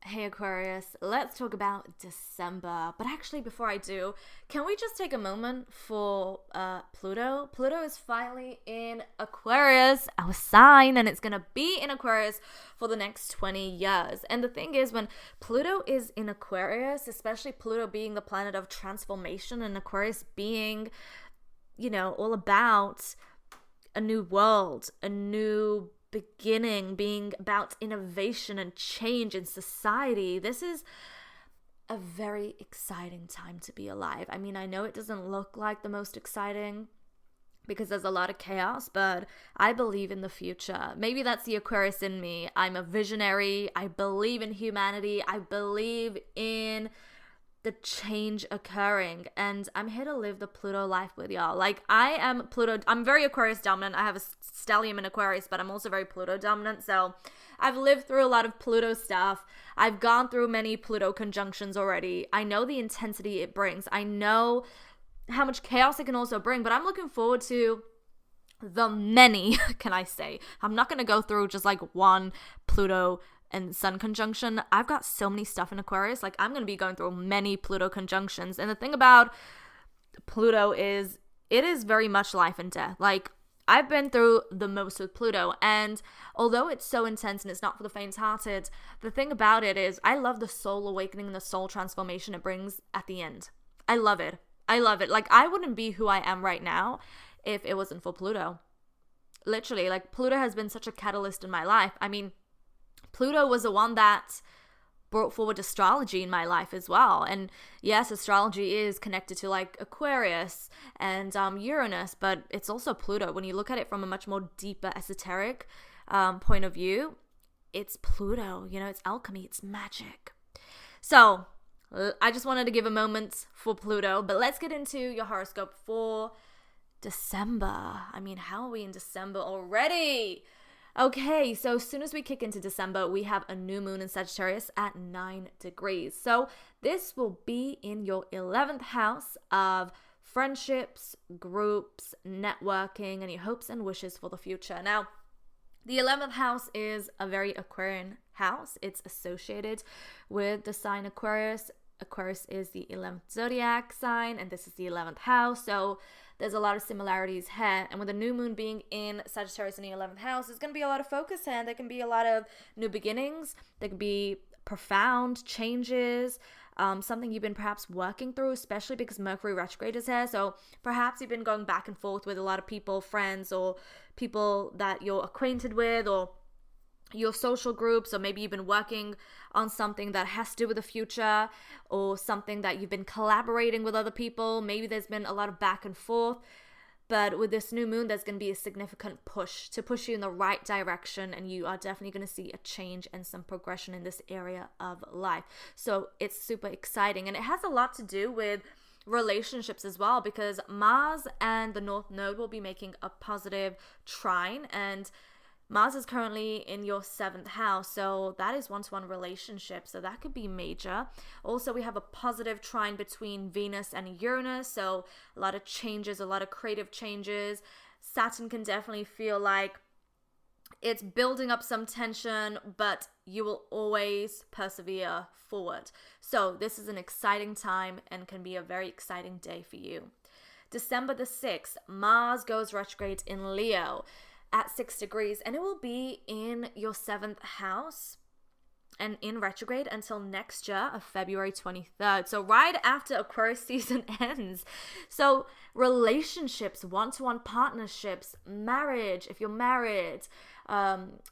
Hey Aquarius, let's talk about December. But actually, before I do, can we just take a moment for Pluto? Pluto is finally in Aquarius, our sign, and it's going to be in Aquarius for the next 20 years. And the thing is, when Pluto is in Aquarius, especially Pluto being the planet of transformation and Aquarius being, all about a new world, a new beginning, being about innovation and change in society. This is a very exciting time to be alive. I mean, I know it doesn't look like the most exciting because there's a lot of chaos, but I believe in the future. Maybe that's the Aquarius in me. I'm a visionary. I believe in humanity. I believe in the change occurring, and I'm here to live the Pluto life with y'all. Like, I am Pluto, I'm very Aquarius dominant. I have a stellium in Aquarius, but I'm also very Pluto dominant, so I've lived through a lot of Pluto stuff. I've gone through many Pluto conjunctions already. I know the intensity it brings. I know how much chaos it can also bring, but I'm looking forward to the many, can I say. I'm not going to go through just like one Pluto and Sun conjunction. I've got so many stuff in Aquarius. Like, I'm going to be going through many Pluto conjunctions. And the thing about Pluto is it is very much life and death. Like, I've been through the most with Pluto, and although it's so intense and it's not for the faint-hearted, the thing about it is I love the soul awakening and the soul transformation it brings at the end. I love it. I love it. Like, I wouldn't be who I am right now if it wasn't for Pluto. Literally, like, Pluto has been such a catalyst in my life. I mean, Pluto was the one that brought forward astrology in my life as well. And yes, astrology is connected to like Aquarius and Uranus, but it's also Pluto. When you look at it from a much more deeper esoteric point of view, it's Pluto. It's alchemy, it's magic. So I just wanted to give a moment for Pluto, but let's get into your horoscope for December. I mean, how are we in December already? Okay, so as soon as we kick into December, we have a new moon in Sagittarius at 9 degrees. So this will be in your 11th house of friendships, groups, networking, and your hopes and wishes for the future. Now, the 11th house is a very Aquarian house. It's associated with the sign Aquarius. Aquarius is the 11th zodiac sign, and this is the 11th house. So there's a lot of similarities here. And with the new moon being in Sagittarius in the 11th house, there's going to be a lot of focus here. There can be a lot of new beginnings. There can be profound changes, something you've been perhaps working through, especially because Mercury retrograde is here. So perhaps you've been going back and forth with a lot of people, friends, or people that you're acquainted with, or your social groups, or maybe you've been working on something that has to do with the future, or something that you've been collaborating with other people. Maybe there's been a lot of back and forth, but with this new moon, there's going to be a significant push to push you in the right direction, and you are definitely going to see a change and some progression in this area of life. So it's super exciting, and it has a lot to do with relationships as well, because Mars and the North Node will be making a positive trine, and Mars is currently in your 7th house, so that is one-to-one relationship, so that could be major. Also, we have a positive trine between Venus and Uranus, so a lot of changes, a lot of creative changes. Saturn can definitely feel like it's building up some tension, but you will always persevere forward. So this is an exciting time and can be a very exciting day for you. December the 6th, Mars goes retrograde in Leo at 6 degrees, and it will be in your 7th house and in retrograde until next year of February 23rd. So right after Aquarius season ends. So relationships, one-to-one partnerships, marriage, if you're married,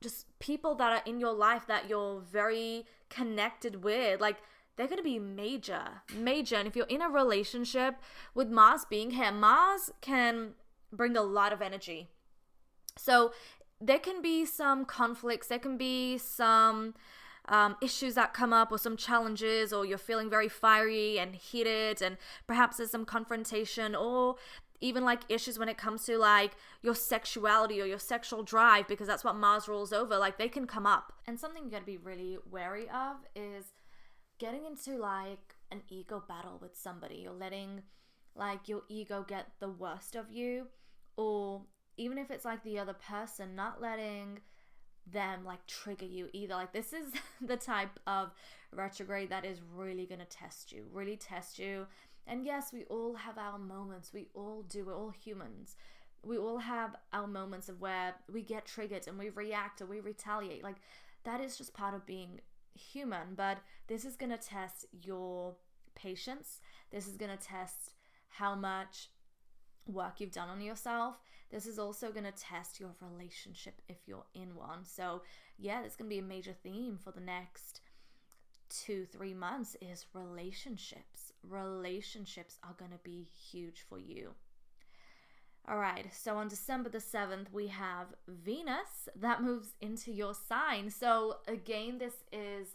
just people that are in your life that you're very connected with, like, they're going to be major. And if you're in a relationship with Mars being here, Mars can bring a lot of energy. So there can be some conflicts, there can be some issues that come up, or some challenges, or you're feeling very fiery and heated, and perhaps there's some confrontation, or even like issues when it comes to like your sexuality or your sexual drive, because that's what Mars rules over. Like, they can come up. And something you got to be really wary of is getting into like an ego battle with somebody. You're letting like your ego get the worst of you, or even if it's like the other person, not letting them like trigger you either. Like this is the type of retrograde that is really going to test you, really test you. And yes, we all have our moments. We all do. We're all humans. We all have our moments of where we get triggered and we react or we retaliate. Like that is just part of being human. But this is going to test your patience. This is going to test how much work you've done on yourself. This is also going to test your relationship if you're in one. So yeah, there's going to be a major theme for the next 2-3 months is relationships. Relationships are going to be huge for you. All right, so on December the 7th, we have Venus that moves into your sign. So again, this is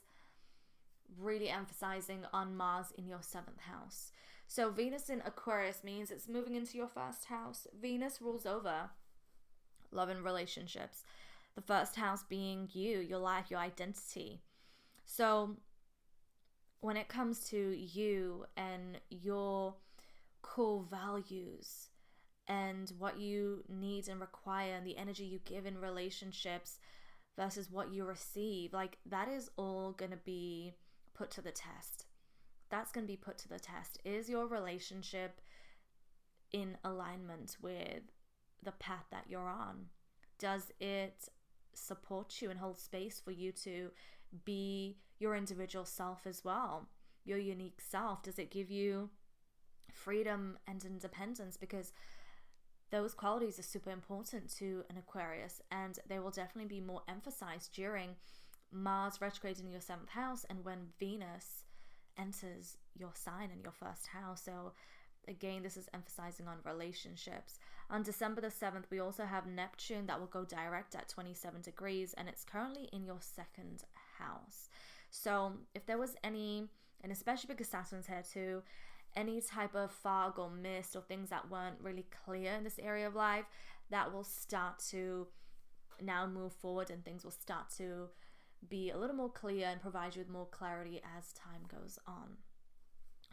really emphasizing on Mars in your 7th house. So Venus in Aquarius means it's moving into your first house. Venus rules over love and relationships. The first house being you, your life, your identity. So when it comes to you and your core values and what you need and require and the energy you give in relationships versus what you receive, like that is all going to be put to the test. That's going to be put to the test. Is your relationship in alignment with the path that you're on? Does it support you and hold space for you to be your individual self as well? Your unique self? Does it give you freedom and independence? Because those qualities are super important to an Aquarius, and they will definitely be more emphasized during Mars retrograde in your 7th house and when Venus enters your sign in your first house. So again, this is emphasizing on relationships. On December the 7th, we also have Neptune that will go direct at 27 degrees, and it's currently in your 2nd house. So if there was any, and especially because Saturn's here too, any type of fog or mist or things that weren't really clear in this area of life, that will start to now move forward, and things will start to be a little more clear and provide you with more clarity as time goes on.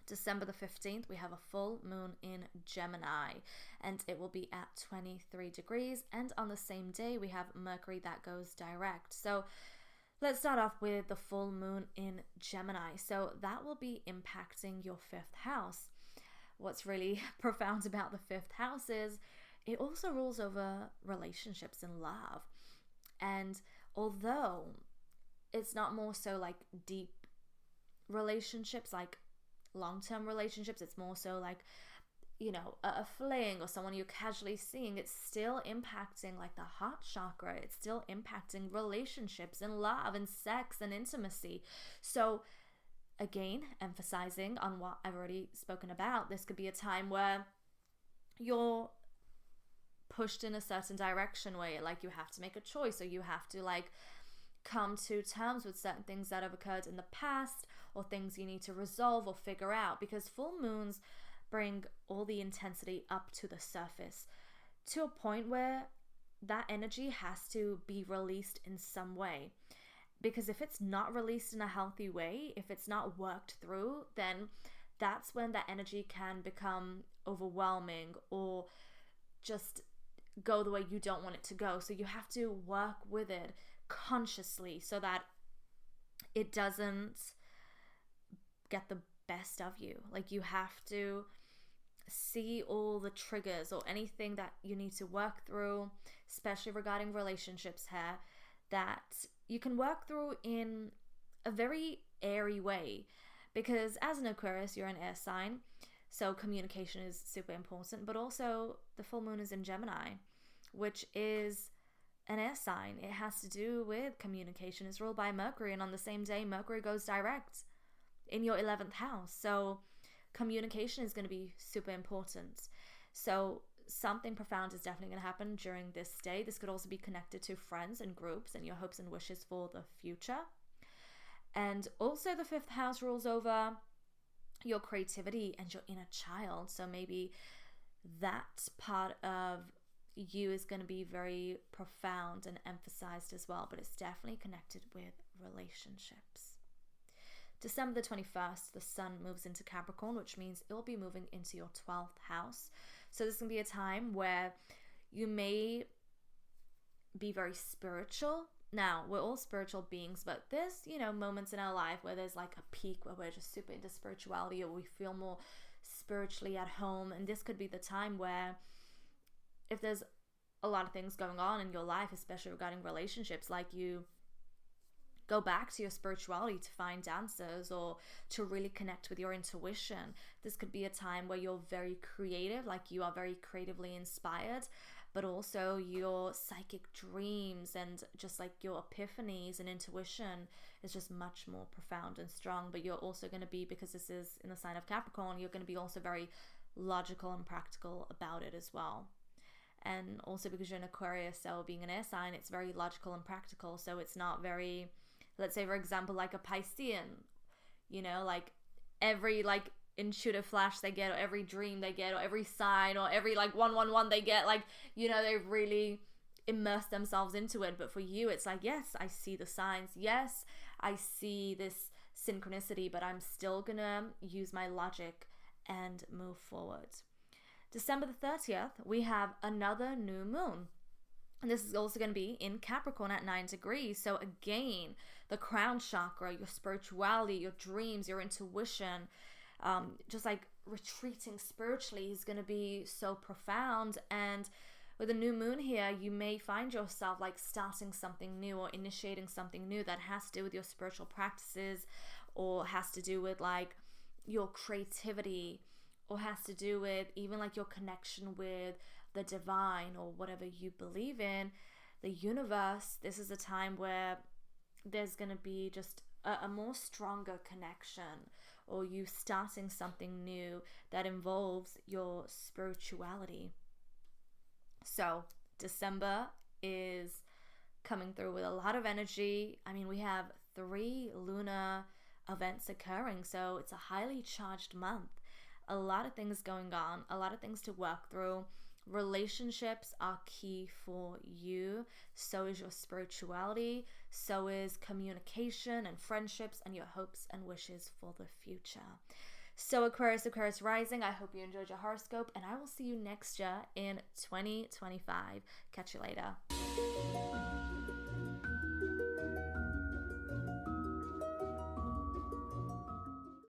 December the 15th, we have a full moon in Gemini, and it will be at 23 degrees. And on the same day, we have Mercury that goes direct. So let's start off with the full moon in Gemini. So that will be impacting your 5th house. What's really profound about the 5th house is it also rules over relationships and love. And although it's not more so like deep relationships, like long-term relationships, it's more so like, you know, a fling or someone you're casually seeing, it's still impacting like the heart chakra. It's still impacting relationships and love and sex and intimacy. So again, emphasizing on what I've already spoken about, this could be a time where you're pushed in a certain direction where like you have to make a choice, or you have to like come to terms with certain things that have occurred in the past, or things you need to resolve or figure out, because full moons bring all the intensity up to the surface to a point where that energy has to be released in some way. Because if it's not released in a healthy way, if it's not worked through, then that's when that energy can become overwhelming or just go the way you don't want it to go. So you have to work with it consciously so that it doesn't get the best of you. Like you have to see all the triggers or anything that you need to work through, especially regarding relationships here, that you can work through in a very airy way. Because as an Aquarius, you're an air sign, so communication is super important. But also the full moon is in Gemini, which is an air sign. It has to do with communication. It's ruled by Mercury, and on the same day Mercury goes direct in your 11th house. So communication is going to be super important. So something profound is definitely going to happen during this day. This could also be connected to friends and groups and your hopes and wishes for the future. And also the 5th house rules over your creativity and your inner child. So maybe that part of you is going to be very profound and emphasized as well, but it's definitely connected with relationships. December the 21st, the sun moves into Capricorn, which means it will be moving into your 12th house. So this can be a time where you may be very spiritual Now, we're all spiritual beings, but there's, moments in our life where there's like a peak where we're just super into spirituality, or we feel more spiritually at home. And this could be the time where, if there's a lot of things going on in your life, especially regarding relationships, like you go back to your spirituality to find answers or to really connect with your intuition. This could be a time where you're very creative, like you are very creatively inspired, but also your psychic dreams and just like your epiphanies and intuition is just much more profound and strong. But you're also going to be, because this is in the sign of Capricorn, you're going to be also very logical and practical about it as well. And also because you're an Aquarius, so being an air sign, it's very logical and practical. So it's not very, let's say for example, like a Piscean, like every like intuitive flash they get, or every dream they get, or every sign, or every like 111 they get, like, they really immerse themselves into it. But for you, it's like, yes, I see the signs, yes, I see this synchronicity, but I'm still gonna use my logic and move forward. December the 30th, we have another new moon. And this is also going to be in Capricorn at 9 degrees. So again, the crown chakra, your spirituality, your dreams, your intuition, just like retreating spiritually is going to be so profound. And with a new moon here, you may find yourself like starting something new or initiating something new that has to do with your spiritual practices, or has to do with like your creativity, or has to do with even like your connection with the divine or whatever you believe in, the universe. This is a time where there's going to be just a more stronger connection, or you starting something new that involves your spirituality. So December is coming through with a lot of energy. I mean, we have 3 lunar events occurring, so it's a highly charged month. A lot of things going on, a lot of things to work through. Relationships are key for you. So is your spirituality. So is communication and friendships and your hopes and wishes for the future. So Aquarius rising, I hope you enjoyed your horoscope, and I will see you next year in 2025. Catch you later.